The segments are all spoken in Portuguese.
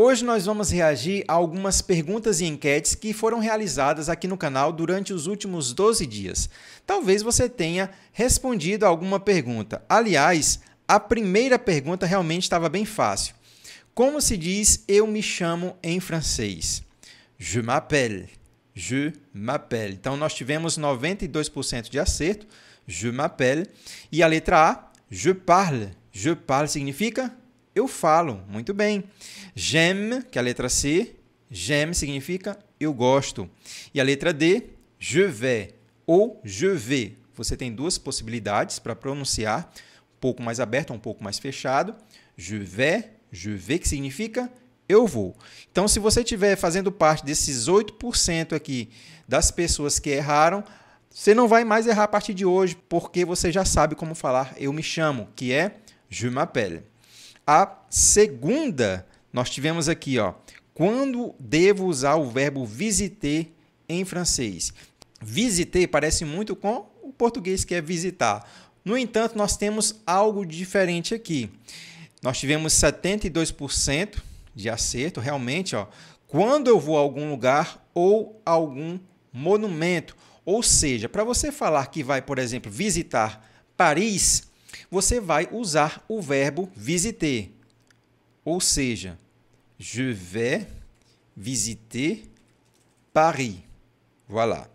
Hoje nós vamos reagir a algumas perguntas e enquetes que foram realizadas aqui no canal durante os últimos 12 dias. Talvez você tenha respondido a alguma pergunta. Aliás, a primeira pergunta realmente estava bem fácil. Como se diz eu me chamo em francês? Je m'appelle. Je m'appelle. Então, nós tivemos 92% de acerto. Je m'appelle. E a letra A, je parle. Je parle significa eu falo. Muito bem. J'aime, que é a letra C. J'aime significa eu gosto. E a letra D, je vais ou je vais. Você tem duas possibilidades para pronunciar, um pouco mais aberto ou um pouco mais fechado. Je vais, que significa eu vou. Então, se você estiver fazendo parte desses 8% aqui das pessoas que erraram, você não vai mais errar a partir de hoje, porque você já sabe como falar eu me chamo, que é je m'appelle. A segunda, nós tivemos aqui, ó, quando devo usar o verbo visiter em francês? Visiter parece muito com o português, que é visitar. No entanto, nós temos algo diferente aqui. Nós tivemos 72% de acerto, realmente, ó, quando eu vou a algum lugar ou algum monumento. Ou seja, para você falar que vai, por exemplo, visitar Paris, você vai usar o verbo visiter. Ou seja, je vais visiter Paris. Voilà.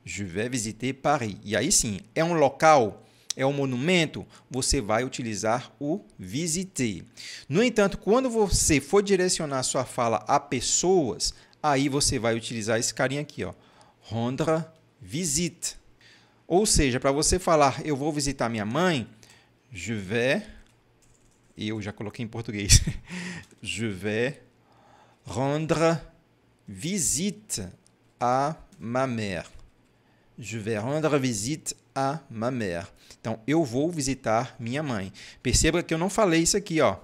Je vais visiter Paris. E aí sim, é um local, é um monumento, você vai utilizar o visiter. No entanto, quando você for direcionar sua fala a pessoas, aí você vai utilizar esse carinha aqui, ó, rendre visite. Ou seja, para você falar eu vou visitar minha mãe, je vais, eu já coloquei em português, je vais rendre visite à ma mère. Je vais rendre visite à ma mère. Então, eu vou visitar minha mãe. Perceba que eu não falei isso aqui, ó.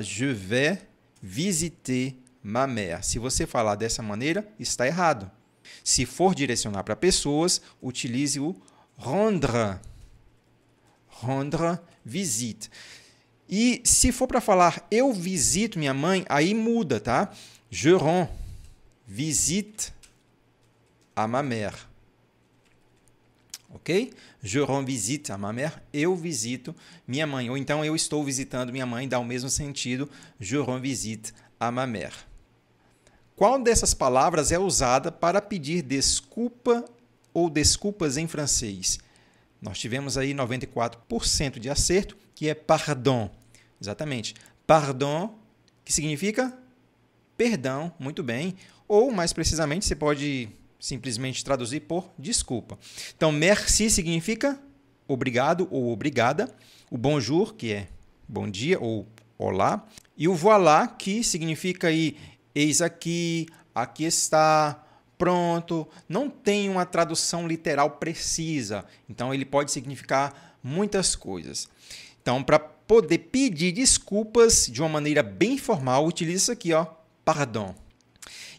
Je vais visiter ma mère. Se você falar dessa maneira, está errado. Se for direcionar para pessoas, utilize o rendre. Rendre visite. E se for para falar eu visito minha mãe, aí muda, tá? Je rends visite à ma mère. Ok? Je rends visite à ma mère. Eu visito minha mãe. Ou então eu estou visitando minha mãe, dá o mesmo sentido. Je rends visite à ma mère. Qual dessas palavras é usada para pedir desculpa ou desculpas em francês? Nós tivemos aí 94% de acerto, que é pardon. Exatamente. Pardon, que significa perdão, muito bem. Ou, mais precisamente, você pode simplesmente traduzir por desculpa. Então, merci significa obrigado ou obrigada. O bonjour, que é bom dia ou olá. E o voilà, que significa aí eis aqui, aqui está, pronto. Não tem uma tradução literal precisa. Então, ele pode significar muitas coisas. Então, para poder pedir desculpas de uma maneira bem formal, utilize isso aqui, ó, pardon.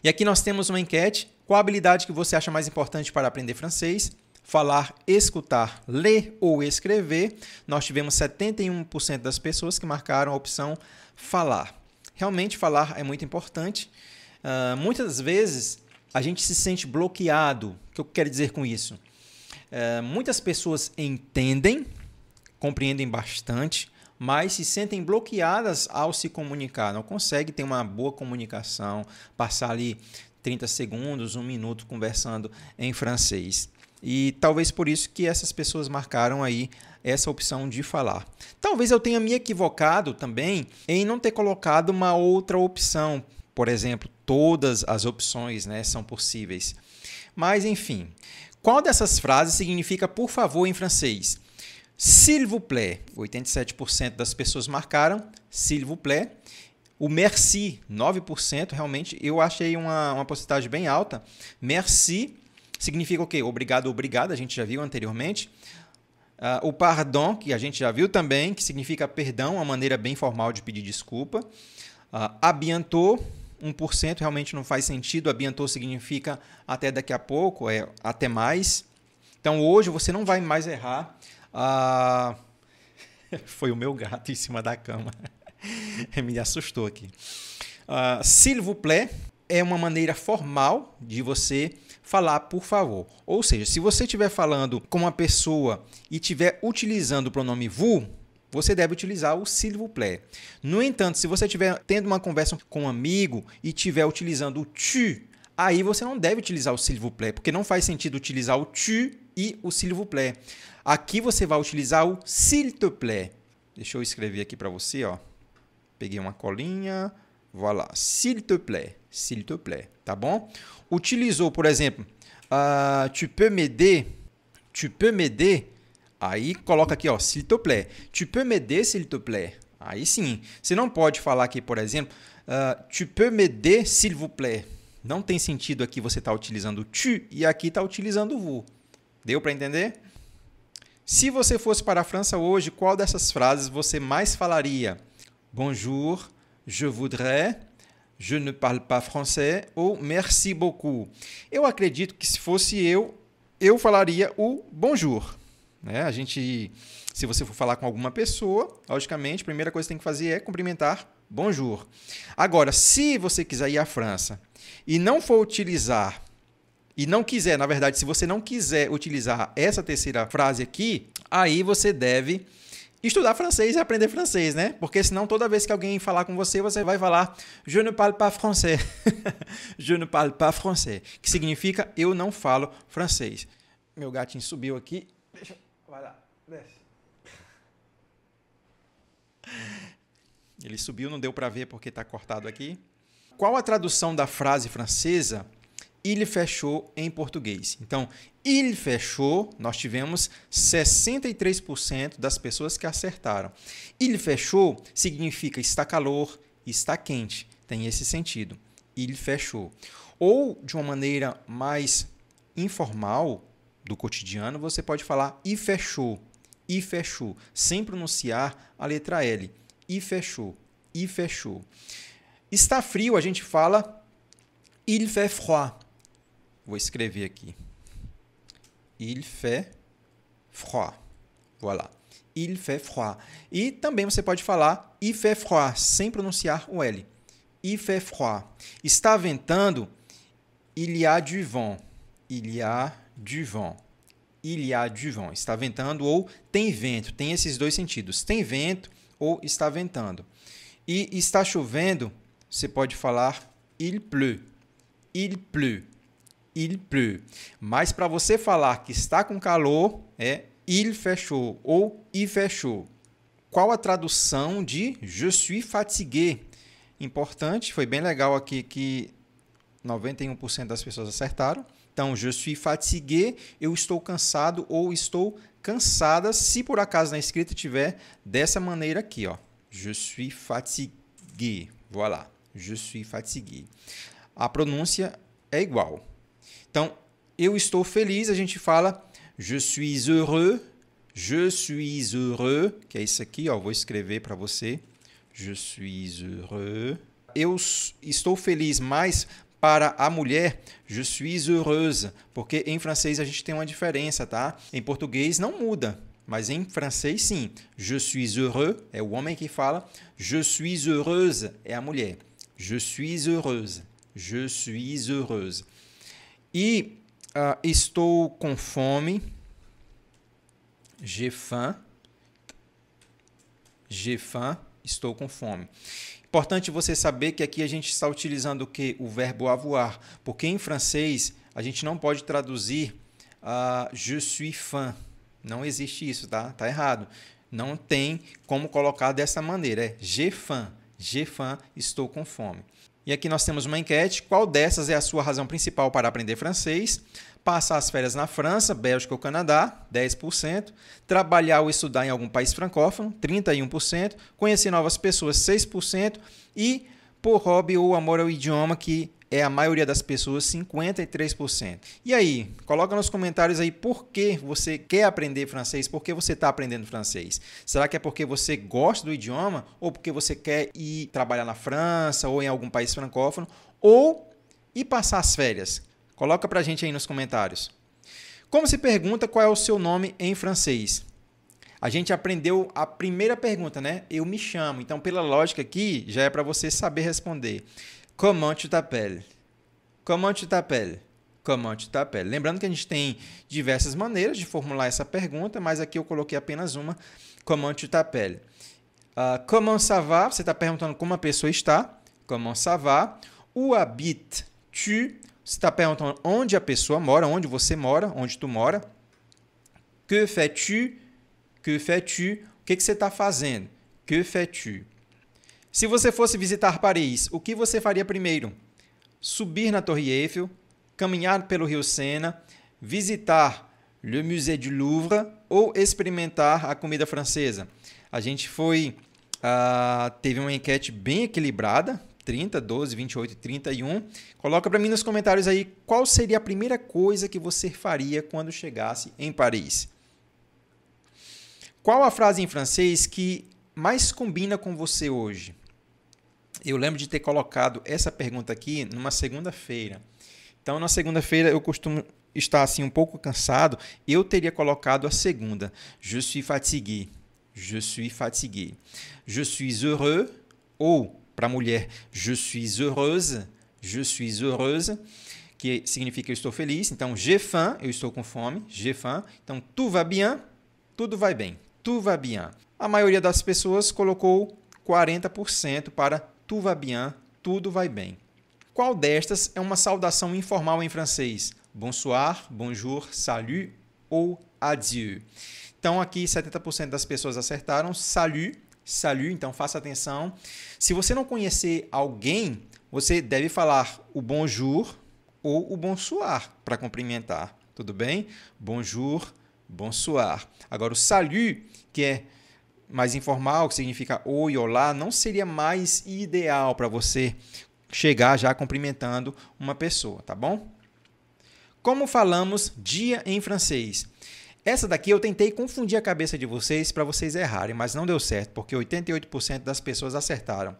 E aqui nós temos uma enquete. Qual a habilidade que você acha mais importante para aprender francês? Falar, escutar, ler ou escrever. Nós tivemos 71% das pessoas que marcaram a opção falar. Realmente, falar é muito importante. Muitas vezes, a gente se sente bloqueado. O que eu quero dizer com isso? Muitas pessoas entendem, compreendem bastante, mas se sentem bloqueadas ao se comunicar. Não conseguem ter uma boa comunicação, passar ali 30 segundos, 1 minuto conversando em francês. E talvez por isso que essas pessoas marcaram aí essa opção de falar. Talvez eu tenha me equivocado também em não ter colocado uma outra opção. Por exemplo, todas as opções, né, são possíveis. Mas, enfim, qual dessas frases significa por favor em francês? S'il vous plaît, 87% das pessoas marcaram s'il vous plaît. O merci, 9%, realmente eu achei uma porcentagem bem alta. Merci significa o quê? Obrigado, obrigada, a gente já viu anteriormente. O pardon, que a gente já viu também, que significa perdão, uma maneira bem formal de pedir desculpa. A bientôt, 1%, realmente não faz sentido. A bientôt significa até daqui a pouco, até mais. Então, hoje você não vai mais errar. Foi o meu gato em cima da cama. Me assustou aqui. S'il vous plaît é uma maneira formal de você falar por favor. Ou seja, se você estiver falando com uma pessoa e estiver utilizando o pronome vous, você deve utilizar o s'il vous plaît. No entanto, se você estiver tendo uma conversa com um amigo e estiver utilizando o tu, aí você não deve utilizar o s'il vous plaît, porque não faz sentido utilizar o tu e o s'il vous plaît. Aqui você vai utilizar o s'il te plaît. Deixa eu escrever aqui para você, ó. Peguei uma colinha, voilà, s'il te plaît, tá bom? Utilizou, por exemplo, tu peux m'aider, aí coloca aqui, ó, s'il te plaît, tu peux m'aider, s'il te plaît, aí sim. Você não pode falar aqui, por exemplo, tu peux m'aider, s'il vous plaît. Não tem sentido aqui você estar utilizando o tu e aqui está utilizando o vous. Deu para entender? Se você fosse para a França hoje, qual dessas frases você mais falaria? Bonjour, je voudrais, je ne parle pas français ou merci beaucoup. Eu acredito que se fosse eu falaria o bonjour. Né? Se você for falar com alguma pessoa, logicamente, a primeira coisa que tem que fazer é cumprimentar bonjour. Agora, se você quiser ir à França e não for utilizar, e não quiser, na verdade, se você não quiser utilizar essa terceira frase aqui, aí você deve estudar francês e aprender francês, né? Porque senão toda vez que alguém falar com você, você vai falar je ne parle pas français. Je ne parle pas français, que significa eu não falo francês. Meu gatinho subiu aqui. Vai lá, desce. Ele subiu, não deu para ver porque está cortado aqui. Qual a tradução da frase francesa il fechou em português? Então, il fechou, nós tivemos 63% das pessoas que acertaram. Il fechou significa está calor, está quente. Tem esse sentido. Il fechou. Ou, de uma maneira mais informal do cotidiano, você pode falar il fechou, sem pronunciar a letra L. Il fechou, il fechou. Está frio, a gente fala il fait froid. Vou escrever aqui. Il fait froid. Voilà. Il fait froid. E também você pode falar il fait froid, sem pronunciar o L. Il fait froid. Está ventando, il y a du vent. Il y a du vent. Il y a du vent. Está ventando ou tem vento. Tem esses dois sentidos. Tem vento ou está ventando. E está chovendo, você pode falar il pleut. Il pleut. Il pleut. Mas para você falar que está com calor, é il fait chaud ou il fait chaud. Qual a tradução de je suis fatigué? Importante, foi bem legal aqui que 91% das pessoas acertaram. Então, je suis fatigué, eu estou cansado ou estou cansada, se por acaso na escrita tiver dessa maneira aqui, ó. Je suis fatigué. Voilà. Je suis fatigué. A pronúncia é igual. Então, eu estou feliz, a gente fala je suis heureux, que é isso aqui, ó, vou escrever para você. Je suis heureux. Eu estou feliz, mas para a mulher, je suis heureuse, porque em francês a gente tem uma diferença, tá? Em português não muda, mas em francês sim. Je suis heureux é o homem que fala, je suis heureuse é a mulher. Je suis heureuse, je suis heureuse. E estou com fome, j'ai faim, estou com fome. Importante você saber que aqui a gente está utilizando o quê? O verbo avoir, porque em francês a gente não pode traduzir je suis faim. Não existe isso, tá? Tá errado. Não tem como colocar dessa maneira. É j'ai faim, estou com fome. E aqui nós temos uma enquete. Qual dessas é a sua razão principal para aprender francês? Passar as férias na França, Bélgica ou Canadá, 10%. Trabalhar ou estudar em algum país francófono, 31%. Conhecer novas pessoas, 6%. E por hobby ou amor ao idioma, que é a maioria das pessoas, 53%. E aí, coloca nos comentários aí por que você quer aprender francês, por que você está aprendendo francês. Será que é porque você gosta do idioma ou porque você quer ir trabalhar na França ou em algum país francófono ou ir passar as férias? Coloca pra gente aí nos comentários. Como se pergunta qual é o seu nome em francês? A gente aprendeu a primeira pergunta, né? Eu me chamo. Então, pela lógica aqui, já é para você saber responder. Comment tu t'appelles? Comment tu t'appelles? Comment tu t'appelles? Lembrando que a gente tem diversas maneiras de formular essa pergunta, mas aqui eu coloquei apenas uma. Comment tu t'appelles? Comment ça va? Você está perguntando como a pessoa está. Comment ça va? Où habites-tu? Você está perguntando onde a pessoa mora, onde você mora, onde tu mora. Que fais-tu? Que fais-tu? O que você está fazendo? Que fais-tu? Se você fosse visitar Paris, o que você faria primeiro? Subir na Torre Eiffel, caminhar pelo Rio Sena, visitar le Musée du Louvre ou experimentar a comida francesa? A gente teve uma enquete bem equilibrada, 30, 12, 28 e 31. Coloca para mim nos comentários aí qual seria a primeira coisa que você faria quando chegasse em Paris. Qual a frase em francês que mais combina com você hoje? Eu lembro de ter colocado essa pergunta aqui numa segunda-feira. Então, na segunda-feira eu costumo estar assim um pouco cansado. Eu teria colocado a segunda. Je suis fatigué. Je suis fatigué. Je suis heureux. Ou, para a mulher, je suis heureuse. Je suis heureuse. Que significa eu estou feliz. Então, j'ai faim. Eu estou com fome. J'ai faim. Então, tout va bien. Tudo vai bem. Tout va bien. A maioria das pessoas colocou 40% para tout va bien, tudo vai bem. Qual destas é uma saudação informal em francês? Bonsoir, bonjour, salut ou adieu. Então, aqui 70% das pessoas acertaram salut, salut, então faça atenção. Se você não conhecer alguém, você deve falar o bonjour ou o bonsoir para cumprimentar, tudo bem? Bonjour, bonsoir. Agora, o salut, que é mais informal, que significa oi, olá, não seria mais ideal para você chegar já cumprimentando uma pessoa, tá bom? Como falamos dia em francês? Essa daqui eu tentei confundir a cabeça de vocês para vocês errarem, mas não deu certo, porque 88% das pessoas acertaram.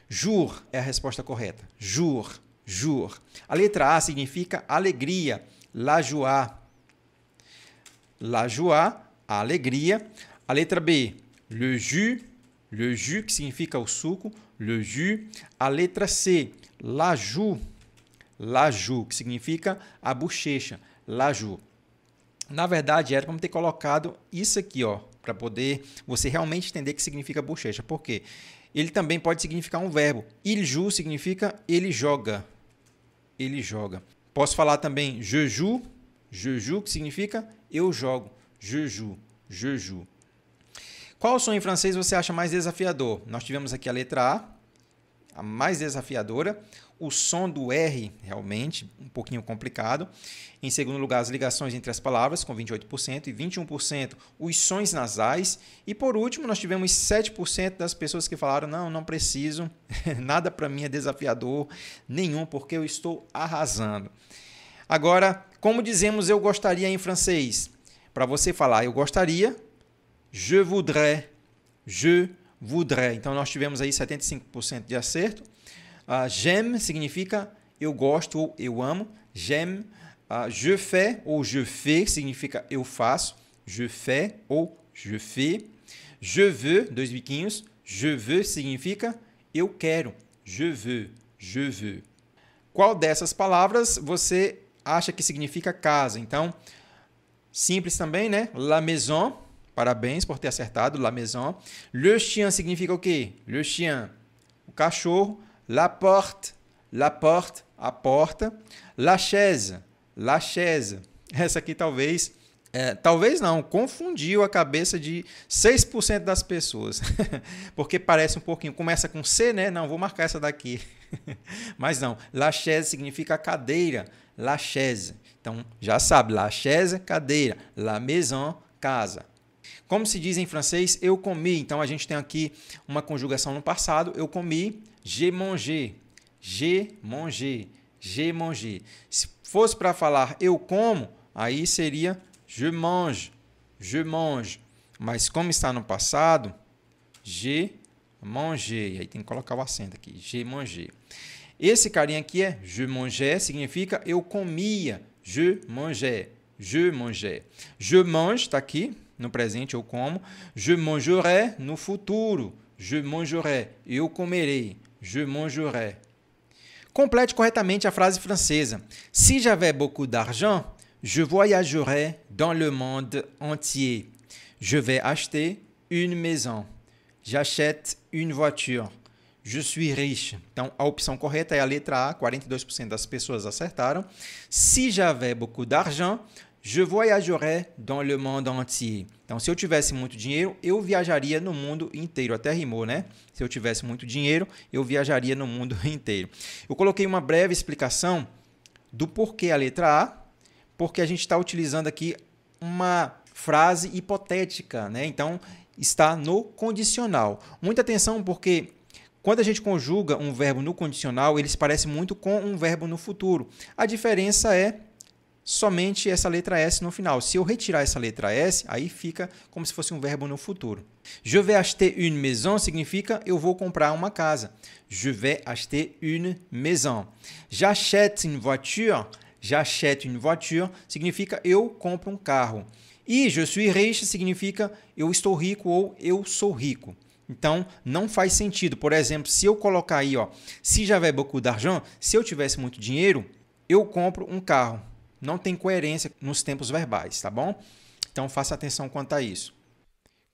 Jour é a resposta correta. Jour, jour. A letra A significa alegria, la joie. La joie, a alegria. A letra B, le jus, que significa o suco, le jus. A letra C, la joue, que significa a bochecha, la joue. Na verdade, era como ter colocado isso aqui, ó, para poder você realmente entender que significa bochecha. Por quê? Ele também pode significar um verbo. Il joue significa ele joga. Ele joga. Posso falar também je joue, que significa eu jogo. Je joue, je joue. Qual som em francês você acha mais desafiador? Nós tivemos aqui a letra A mais desafiadora. O som do R, realmente, um pouquinho complicado. Em segundo lugar, as ligações entre as palavras, com 28%, e 21% os sons nasais. E, por último, nós tivemos 7% das pessoas que falaram, não preciso, nada para mim é desafiador, nenhum, porque eu estou arrasando. Agora, como dizemos eu gostaria em francês? Para você falar eu gostaria, je voudrais, je voudrais. Então, nós tivemos aí 75% de acerto. J'aime significa eu gosto ou eu amo. J'aime. Je fais ou je fais significa eu faço. Je fais ou je fais. Je veux, dois biquinhos. Je veux significa eu quero. Je veux, je veux. Qual dessas palavras você acha que significa casa? Então, simples também, né? La maison. Parabéns por ter acertado, la maison. Le chien significa o quê? Le chien, o cachorro. La porte, a porta. La chaise. Essa aqui talvez não, confundiu a cabeça de 6% das pessoas. Porque parece um pouquinho, começa com C, né? Não, vou marcar essa daqui. Mas não, la chaise significa cadeira. La chaise. Então, já sabe, la chaise, cadeira. La maison, casa. Como se diz em francês, eu comi. Então, a gente tem aqui uma conjugação no passado. Eu comi, j'ai mangé. J'ai mangé. J'ai mangé. Se fosse para falar eu como, aí seria je mange. Je mange. Mas como está no passado, j'ai mangé. Aí tem que colocar o acento aqui. J'ai mangé. Esse carinha aqui é je mangeais, significa eu comia. Je mangeais. Je mangeais. Je mange, está aqui. no presente eu como. Je mangerai no futuro. Je mangerai, eu comerei. Je mangerai. Complete corretamente a frase francesa. Si j'avais beaucoup d'argent, je voyagerais dans le monde entier. Je vais acheter une maison. J'achète une voiture. Je suis riche. Então, a opção correta é a letra A. 42% das pessoas acertaram. Si j'avais beaucoup d'argent, je voyagerais dans le monde entier. Então, se eu tivesse muito dinheiro, eu viajaria no mundo inteiro. Até rimou, né? Se eu tivesse muito dinheiro, eu viajaria no mundo inteiro. Eu coloquei uma breve explicação do porquê a letra A, porque a gente está utilizando aqui uma frase hipotética, né? Então, está no condicional. Muita atenção, porque quando a gente conjuga um verbo no condicional, ele se parece muito com um verbo no futuro. A diferença é somente essa letra S no final. Se eu retirar essa letra S, aí fica como se fosse um verbo no futuro. Je vais acheter une maison significa eu vou comprar uma casa. Je vais acheter une maison. J'achète une voiture. J'achète une voiture significa eu compro um carro. E je suis riche significa eu estou rico ou eu sou rico. Então, não faz sentido. Por exemplo, se eu colocar aí, ó, si j'avais beaucoup d'argent, se eu tivesse muito dinheiro, eu compro um carro. Não tem coerência nos tempos verbais, tá bom? Então, faça atenção quanto a isso.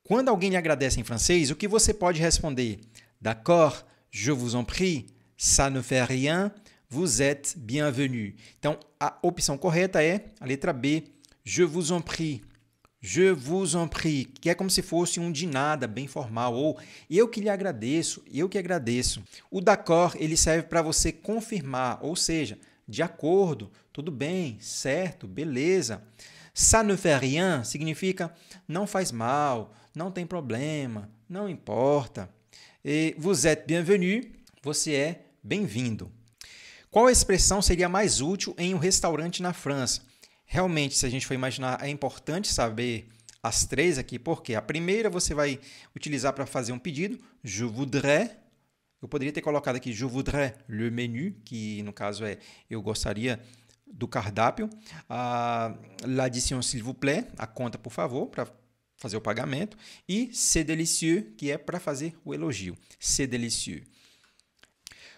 Quando alguém lhe agradece em francês, o que você pode responder? D'accord, je vous en prie, ça ne fait rien, vous êtes bienvenu. Então, a opção correta é a letra B, je vous en prie. Je vous en prie, que é como se fosse um de nada, bem formal, ou eu que lhe agradeço, eu que agradeço. O d'accord, ele serve para você confirmar, ou seja, de acordo, tudo bem, certo, beleza. Ça ne fait rien significa não faz mal, não tem problema, não importa. E vous êtes bienvenu, você é bem-vindo. Qual expressão seria mais útil em um restaurante na França? Realmente, se a gente for imaginar, é importante saber as três aqui, porque a primeira você vai utilizar para fazer um pedido, je voudrais. Eu poderia ter colocado aqui je voudrais le menu, que no caso é eu gostaria do cardápio. L'addition s'il vous plaît, a conta por favor, para fazer o pagamento. E c'est délicieux, que é para fazer o elogio. C'est délicieux.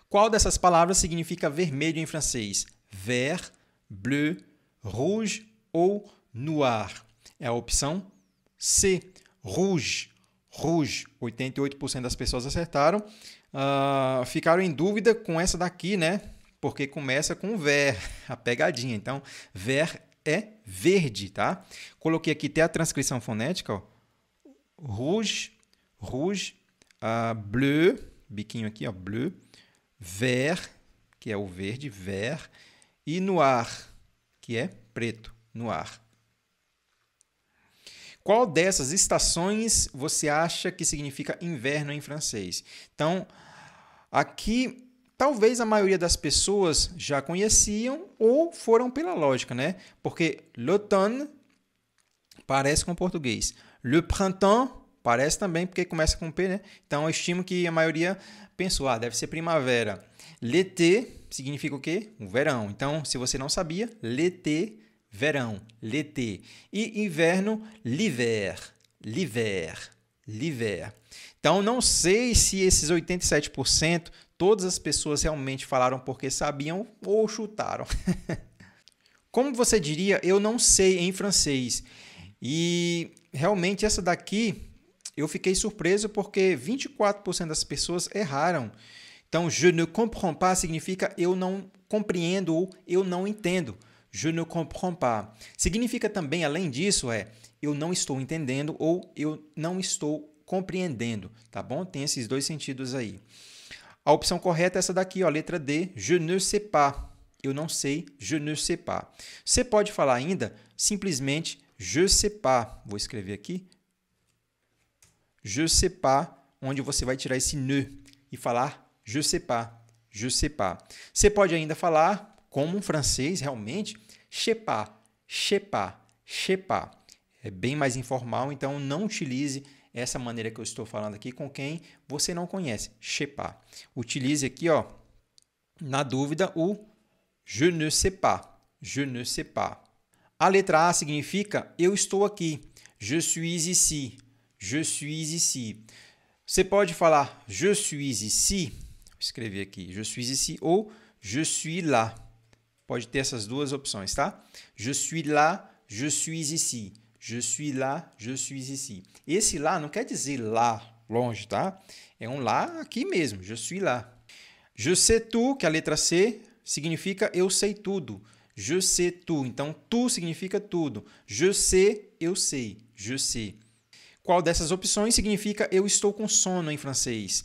Qual dessas palavras significa vermelho em francês? Vert, bleu, rouge ou noir? É a opção C, rouge. Rouge, 88% das pessoas acertaram. Ficaram em dúvida com essa daqui, né? Porque começa com vert, a pegadinha. Então, vert é verde, tá? Coloquei aqui até a transcrição fonética, ó. Rouge, rouge, bleu, biquinho aqui, ó, bleu, vert, que é o verde, vert, e noir, que é preto, noir. Qual dessas estações você acha que significa inverno em francês? Então, aqui, talvez a maioria das pessoas já conheciam ou foram pela lógica, né? Porque l'automne parece com português. Le printemps parece também, porque começa com P, né? Então, eu estimo que a maioria pensou, deve ser primavera. L'été significa o quê? O verão. Então, se você não sabia, l'été, verão, l'été. E inverno, l'hiver, l'hiver, l'hiver. Então, não sei se esses 87%, todas as pessoas realmente falaram porque sabiam ou chutaram. Como você diria, eu não sei em francês. E realmente essa daqui, eu fiquei surpreso porque 24% das pessoas erraram. Então, je ne comprends pas significa eu não compreendo ou eu não entendo. Je ne comprends pas. Significa também, além disso, eu não estou entendendo ou eu não estou compreendendo, tá bom? Tem esses dois sentidos aí. A opção correta é essa daqui, ó, letra D, je ne sais pas. Eu não sei, je ne sais pas. Você pode falar ainda simplesmente je sais pas. Vou escrever aqui. Je sais pas, onde você vai tirar esse ne e falar je sais pas, je sais pas. Você pode ainda falar, como um francês, realmente, je sais pas, je sais pas, je sais pas. É bem mais informal, então não utilize essa maneira que eu estou falando aqui com quem você não conhece, je sais pas. Utilize aqui, ó, na dúvida, o je ne sais pas, je ne sais pas. A letra A significa eu estou aqui. Je suis ici. Je suis ici. Você pode falar je suis ici, vou escrever aqui, je suis ici ou je suis là. Pode ter essas duas opções, tá? Je suis là, je suis ici. Je suis là, je suis ici. Esse lá não quer dizer lá, longe, tá? É um lá aqui mesmo, je suis là. Je sais tout, que é a letra C, significa eu sei tudo. Je sais tout, então tu significa tudo. Je sais, eu sei, je sais. Qual dessas opções significa eu estou com sono em francês?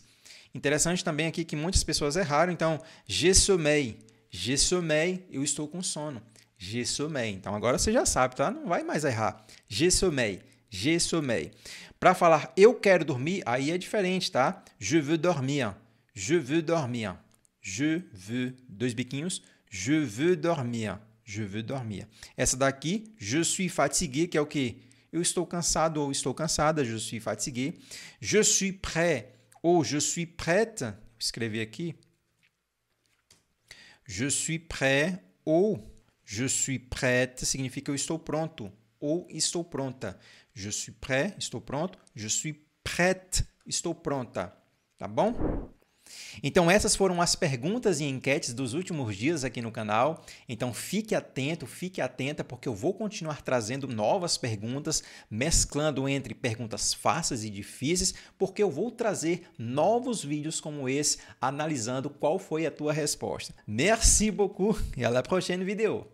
Interessante também aqui que muitas pessoas erraram, então, j'ai sommeil. J'ai sommeil, eu estou com sono. J'ai sommeil. Então, agora você já sabe, tá? Não vai mais errar. J'ai sommeil. J'ai sommeil. Para falar eu quero dormir, aí é diferente, tá? Je veux dormir. Je veux dormir. Je veux, dois biquinhos. Je veux dormir. Je veux dormir. Essa daqui, je suis fatigué, que é o quê? Eu estou cansado ou estou cansada. Je suis fatigué. Je suis prêt ou je suis prête. Vou escrever aqui. Je suis prêt ou je suis prête significa eu estou pronto ou estou pronta. Je suis prêt, estou pronto. Je suis prête, estou pronta. Tá bom? Então, essas foram as perguntas e enquetes dos últimos dias aqui no canal. Então, fique atento, fique atenta, porque eu vou continuar trazendo novas perguntas, mesclando entre perguntas fáceis e difíceis, porque eu vou trazer novos vídeos como esse, analisando qual foi a tua resposta. Merci beaucoup e à la prochaine vidéo.